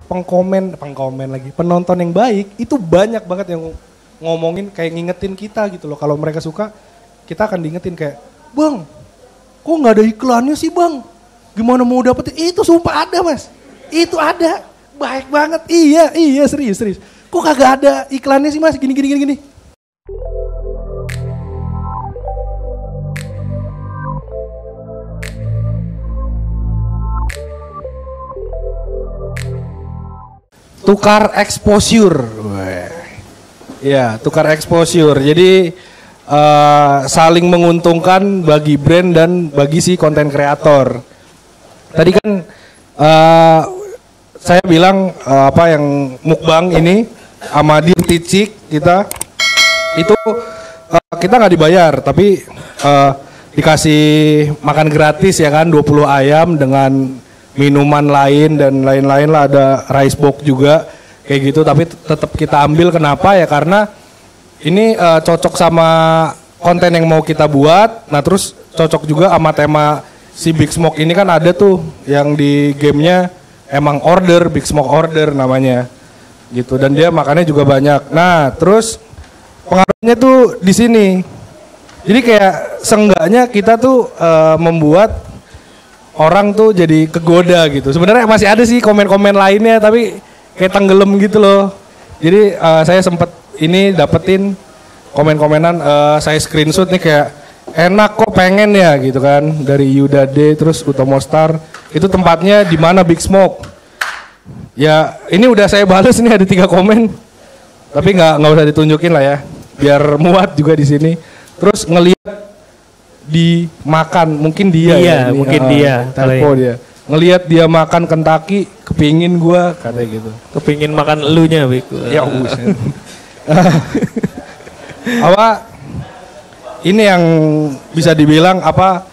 pengkomen lagi, penonton yang baik itu banyak banget yang ngomongin kayak ngingetin kita gitu loh. Kalau mereka suka, kita akan diingetin kayak, "Bang, kok nggak ada iklannya sih bang? Gimana mau dapetin?" Itu sumpah ada mas, itu ada, baik banget. Iya serius. Kok kagak ada iklannya sih mas? Gini. Tukar exposure. Ya, tukar exposure. Jadi saling menguntungkan bagi brand dan bagi si konten kreator. Tadi kan saya bilang apa yang mukbang ini sama Dirty Chick kita itu kita nggak dibayar tapi dikasih makan gratis ya kan, 20 ayam dengan minuman lain dan lain-lain lah, ada rice box juga kayak gitu, tapi tetap kita ambil. Kenapa ya? Karena ini cocok sama konten yang mau kita buat. Nah terus cocok juga sama tema si Big Smoke ini kan, ada tuh yang di gamenya emang order, Big Smoke order namanya gitu, dan dia makannya juga banyak. Nah terus pengaruhnya tuh di sini. Jadi kayak seenggaknya kita tuh membuat orang tuh jadi kegoda gitu. Sebenarnya masih ada sih komen-komen lainnya tapi kayak tenggelam gitu loh. Jadi saya sempet ini dapetin komen-komenan, saya screenshot nih kayak, "Enak kok, pengen ya," gitu kan, dari Yuda D terus Utomo Star. Itu tempatnya di mana Big Smoke? Ya ini udah saya balas nih, ada 3 komen. Tapi nggak usah ditunjukin lah ya, biar muat juga di sini. Terus ngelihat dimakan, mungkin dia ya, mungkin dia typo dia ngelihat dia makan Kentucky, kepingin gua katanya gitu, kepingin makan elunya Beko. Ya apa ini yang bisa dibilang apa,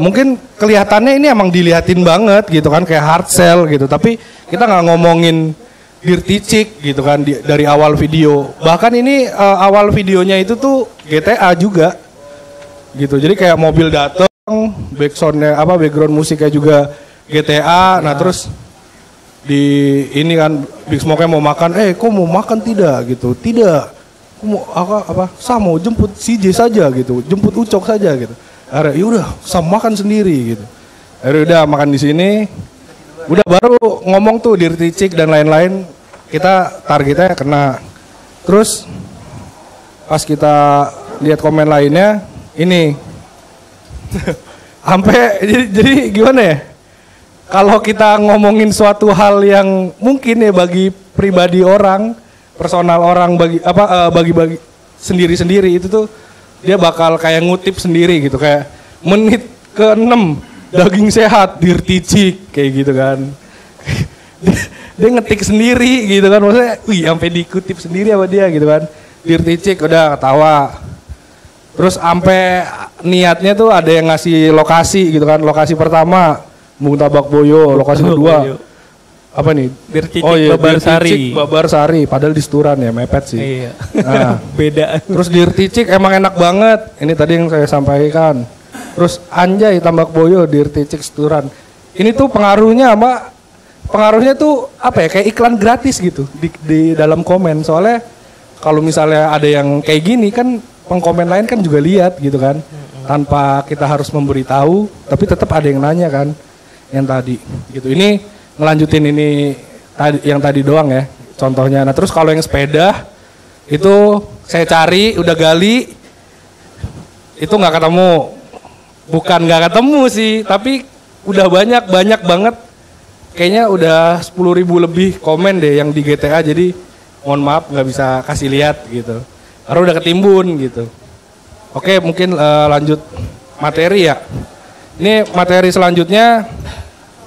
mungkin kelihatannya ini emang dilihatin banget gitu kan, kayak hard sell gitu, tapi kita nggak ngomongin Dirty Chick gitu kan dari awal video. Bahkan ini awal videonya itu tuh GTA juga gitu. Jadi kayak mobil dateng, backsoundnya apa, background musiknya juga GTA. Nah terus di ini kan Big Smoke-nya mau makan, kok mau makan tidak gitu? Tidak, mau apa? Saya mau jemput CJ saja gitu, jemput Ucok saja gitu. Akhirnya yaudah, saya makan sendiri gitu. Akhirnya udah makan di sini, udah baru ngomong tuh Dirty Chick dan lain-lain. Kita targetnya kena. Terus pas kita lihat komen lainnya, ini sampai jadi gimana ya, kalau kita ngomongin suatu hal yang mungkin ya bagi pribadi orang, personal orang, bagi sendiri-sendiri, itu tuh dia bakal kayak ngutip sendiri gitu, kayak menit ke-6 daging sehat Dirty Chick kayak gitu kan. dia ngetik sendiri gitu kan, maksudnya sampai dikutip sendiri sama dia gitu kan, Dirty Chick, udah ketawa. Terus sampai niatnya tuh ada yang ngasih lokasi gitu kan. Lokasi pertama Bung Tabak Boyo, lokasi kedua apa nih? Dirty Chick Babarsari. Babarsari, padahal di Seturan ya, mepet sih. Iya. Nah, beda. Terus Dirty Chick emang enak banget. Ini tadi yang saya sampaikan. Terus Anjay Tambak Boyo, Dirty Chick Seturan. Ini tuh pengaruhnya tuh apa ya? Kayak iklan gratis gitu di dalam komen. Soalnya kalau misalnya ada yang kayak gini kan, pengkomen lain kan juga lihat gitu kan, tanpa kita harus memberitahu, tapi tetap ada yang nanya kan, yang tadi gitu. Ini ngelanjutin ini yang tadi doang ya contohnya. Nah terus kalau yang sepeda itu saya cari, udah gali, itu nggak ketemu. Bukan nggak ketemu sih, tapi udah banyak banget. Kayaknya udah 10.000 lebih komen deh yang di GTA. Jadi mohon maaf nggak bisa kasih lihat gitu, karena udah ketimbun gitu. Oke, mungkin lanjut materi ya. Ini materi selanjutnya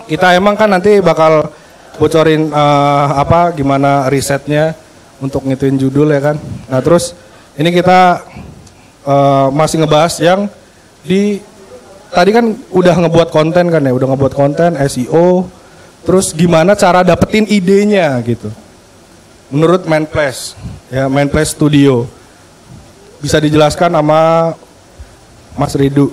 kita emang kan nanti bakal bocorin gimana risetnya untuk ngituin judul ya kan. Nah terus ini kita masih ngebahas yang tadi kan udah ngebuat konten kan ya, udah ngebuat konten SEO. Terus gimana cara dapetin idenya gitu. Menurut Manplace, ya Manplace Studio, bisa dijelaskan sama Mas Rudi.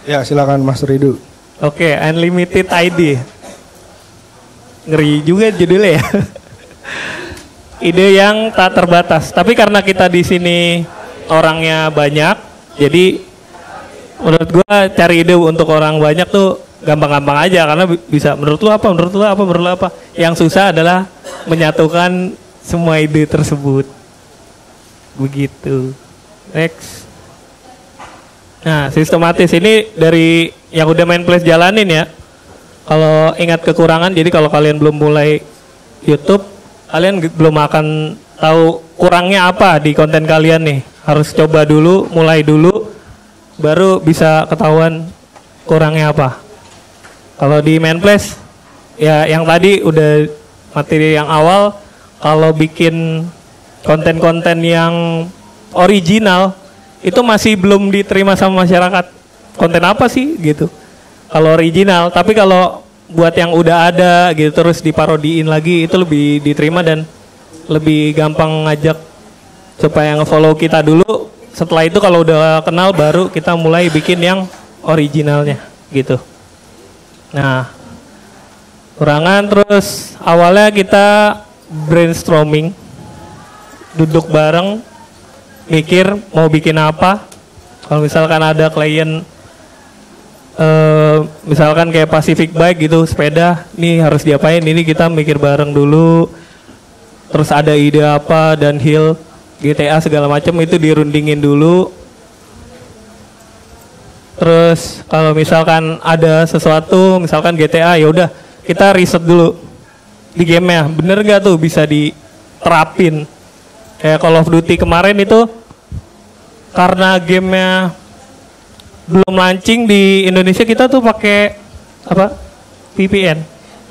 Ya silakan Mas Ridu. Oke, Unlimited ID. Ngeri juga judulnya ya. Ide yang tak terbatas. Tapi karena kita di sini orangnya banyak, jadi menurut gua cari ide untuk orang banyak tuh gampang-gampang aja karena bisa menurut lu apa, menurut lu apa, menurut lu apa. Yang susah adalah menyatukan semua ide tersebut. Begitu. Next. Nah, sistematis ini dari yang udah main place jalanin ya. Kalau ingat kekurangan, jadi kalau kalian belum mulai YouTube, kalian belum akan tahu kurangnya apa di konten kalian nih. Harus coba dulu, mulai dulu, baru bisa ketahuan kurangnya apa. Kalau di main place, ya yang tadi udah materi yang awal, kalau bikin konten-konten yang original, itu masih belum diterima sama masyarakat. Konten apa sih gitu? Kalau original, tapi kalau buat yang udah ada gitu terus diparodiin lagi itu lebih diterima dan lebih gampang ngajak supaya nge-follow kita dulu. Setelah itu kalau udah kenal baru kita mulai bikin yang originalnya gitu. Nah, kurangan terus awalnya kita brainstorming, duduk bareng, mikir mau bikin apa. Kalau misalkan ada klien misalkan kayak Pacific Bike gitu, sepeda, nih harus diapain, ini kita mikir bareng dulu. Terus ada ide apa, dan Hill, GTA segala macam itu dirundingin dulu. Terus kalau misalkan ada sesuatu, misalkan GTA, ya udah kita riset dulu di gamenya, bener nggak tuh bisa diterapin. Kayak Call of Duty kemarin itu karena gamenya belum launching di Indonesia, kita tuh pakai apa? VPN.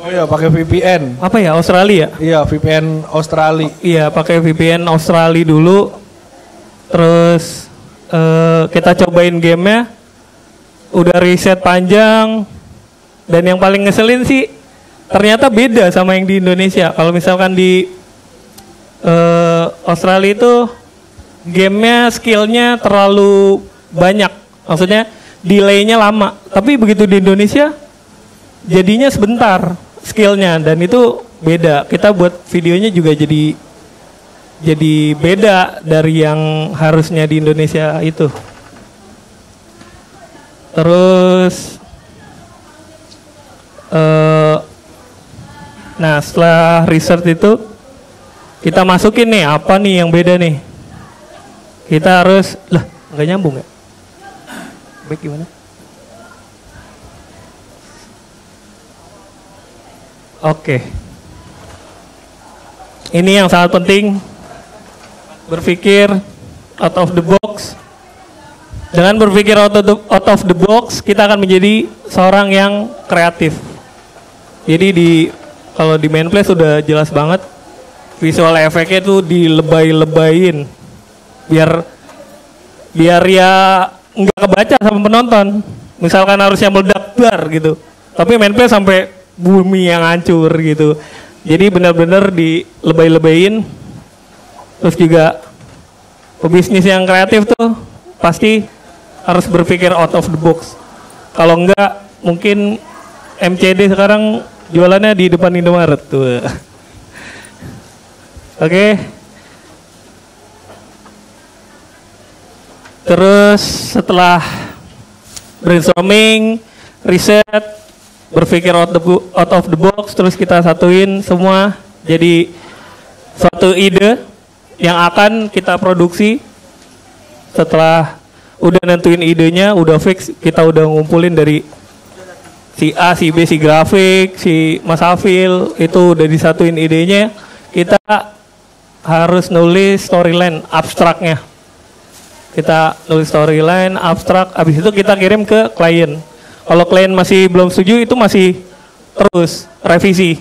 Oh iya, pakai VPN. Apa ya, Australia? Iya, VPN Australia. Iya, pakai VPN Australia dulu. Terus kita cobain gamenya, udah riset panjang, dan yang paling ngeselin sih ternyata beda sama yang di Indonesia. Kalau misalkan di Australia itu gamenya skillnya terlalu banyak. Maksudnya delaynya lama, tapi begitu di Indonesia jadinya sebentar skillnya, dan itu beda. Kita buat videonya juga jadi beda dari yang harusnya di Indonesia itu. Terus nah setelah research itu kita masukin nih apa nih yang beda nih. Kita harus nggak nyambung ya? Baik gimana? Oke. Ini yang sangat penting, berpikir out of the box. Dengan berpikir out of the box, kita akan menjadi seorang yang kreatif. Jadi kalau di main place sudah jelas banget, visual efeknya tuh dilebay-lebayin biar ya nggak kebaca sama penonton. Misalkan harusnya meledak bar gitu, tapi main play sampai bumi yang hancur gitu. Jadi benar-benar dilebay-lebayin. Terus juga pebisnis yang kreatif tuh pasti harus berpikir out of the box. Kalau enggak, mungkin MCD sekarang jualannya di depan Indomaret tuh. Oke. Terus setelah brainstorming, riset, berpikir out of the box, terus kita satuin semua jadi suatu ide yang akan kita produksi. Setelah udah nentuin idenya, udah fix, kita udah ngumpulin dari si A, si B, si grafik, si Mas Afil, itu udah disatuin idenya. Kita harus nulis storyline abstraknya. Kita nulis storyline, abstrak, habis itu kita kirim ke klien. Kalau klien masih belum setuju, itu masih terus revisi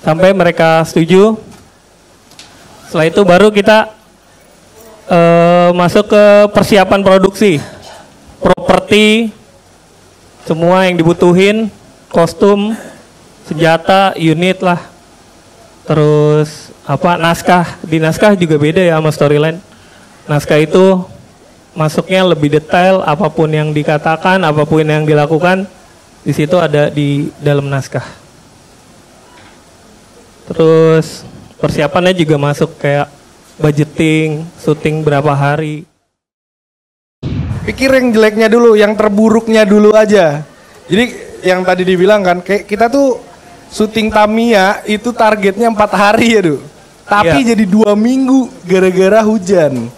sampai mereka setuju. Setelah itu baru kita masuk ke persiapan produksi, properti, semua yang dibutuhin, kostum, senjata, unit lah. Terus naskah, di naskah juga beda ya sama storyline. Naskah itu masuknya lebih detail, apapun yang dikatakan, apapun yang dilakukan, di situ ada di dalam naskah. Terus persiapannya juga masuk kayak budgeting, syuting berapa hari. Pikir yang jeleknya dulu, yang terburuknya dulu aja. Jadi yang tadi dibilang kan, kayak kita tuh syuting Tamiya itu targetnya 4 hari ya, Duh. Tapi jadi 2 minggu gara-gara hujan.